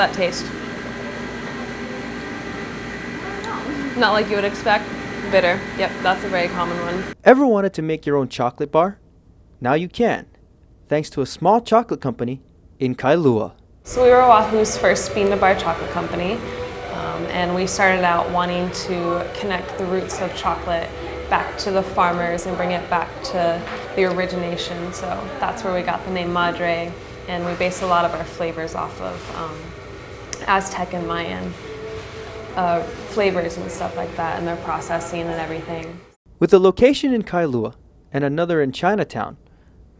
that taste? Not like you would expect. Bitter. Yep, that's a very common one. Ever wanted to make your own chocolate bar? Now you can, thanks to a small chocolate company in Kailua. So we were Oahu's first bean-to-bar chocolate company, and we started out wanting to connect the roots of chocolate back to the farmers and bring it back to the origination. So that's where we got the name Madre, and we base a lot of our flavors off of Aztec and Mayan flavors and stuff like that, and their processing and everything. With a location in Kailua and another in Chinatown,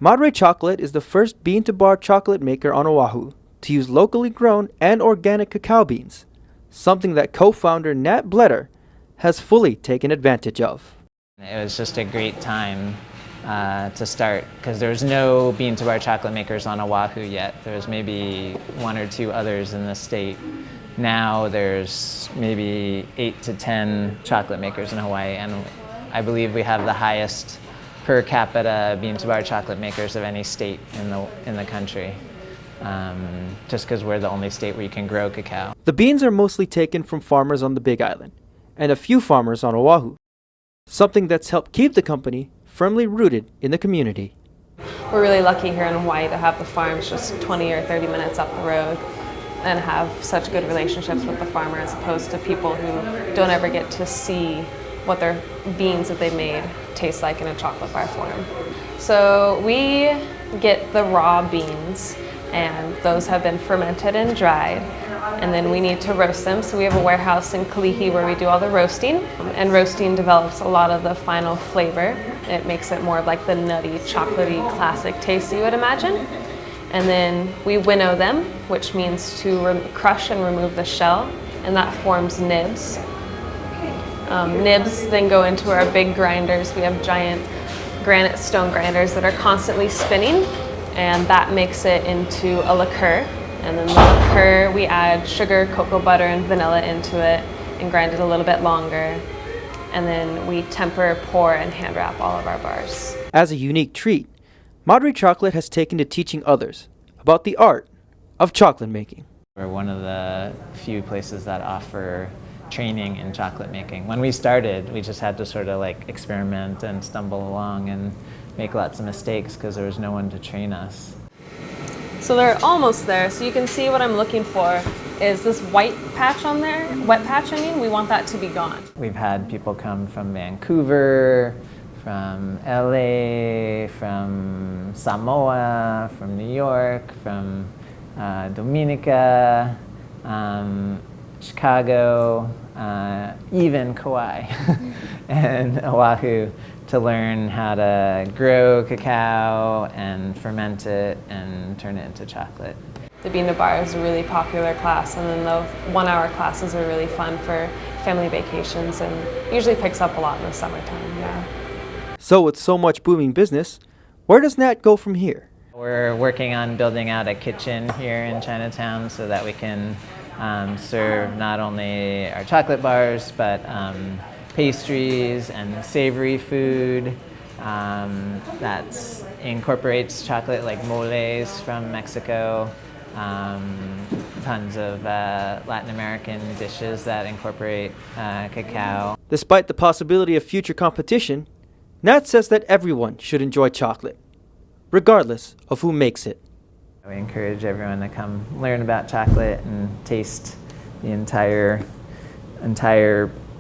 Madre Chocolate is the first bean-to-bar chocolate maker on Oahu to use locally grown and organic cacao beans, something that co-founder Nat Bletter has fully taken advantage of. It was just a great time to start, because there was no bean-to-bar chocolate makers on Oahu yet. There was maybe 1 or 2 others in the state. Now there's maybe 8 to 10 chocolate makers in Hawaii, and I believe we have the highest per capita bean-to-bar chocolate makers of any state in the country, just because we're the only state where you can grow cacao. The beans are mostly taken from farmers on the Big Island and a few farmers on Oahu, something that's helped keep the company firmly rooted in the community. We're really lucky here in Hawaii to have the farms just 20 or 30 minutes up the road and have such good relationships with the farmer, as opposed to people who don't ever get to see what their beans that they made taste like in a chocolate bar form. So we get the raw beans, and those have been fermented and dried, and then we need to roast them. So we have a warehouse in Kalihi where we do all the roasting, and roasting develops a lot of the final flavor. It makes it more of like the nutty, chocolatey, classic taste you would imagine. And then we winnow them, which means to crush and remove the shell, and that forms nibs. Nibs then go into our big grinders. We have giant granite stone grinders that are constantly spinning, and that makes it into a liqueur. And then the liqueur, we add sugar, cocoa butter, and vanilla into it and grind it a little bit longer. And then we temper, pour, and hand wrap all of our bars. As a unique treat, Madre Chocolate has taken to teaching others about the art of chocolate making. We're one of the few places that offer training in chocolate making. When we started, we just had to sort of like experiment and stumble along and make lots of mistakes because there was no one to train us. So they're almost there. So you can see what I'm looking for is this white patch on there, wet patch I mean, we want that to be gone. We've had people come from Vancouver, from LA, from Samoa, from New York, from Dominica, Chicago, even Kauai and Oahu, to learn how to grow cacao and ferment it and turn it into chocolate. The bean-to-bar is a really popular class, and then the 1-hour classes are really fun for family vacations and usually picks up a lot in the summertime. Yeah. So with so much booming business, where does Nat go from here? We're working on building out a kitchen here in Chinatown so that we can serve not only our chocolate bars, but pastries and savory food that incorporates chocolate, like moles from Mexico, tons of Latin American dishes that incorporate cacao. Despite the possibility of future competition, Nat says that everyone should enjoy chocolate, regardless of who makes it. We encourage everyone to come learn about chocolate and taste the entire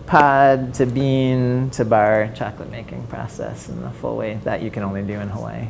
pod to bean to bar chocolate making process in the full way that you can only do in Hawaii.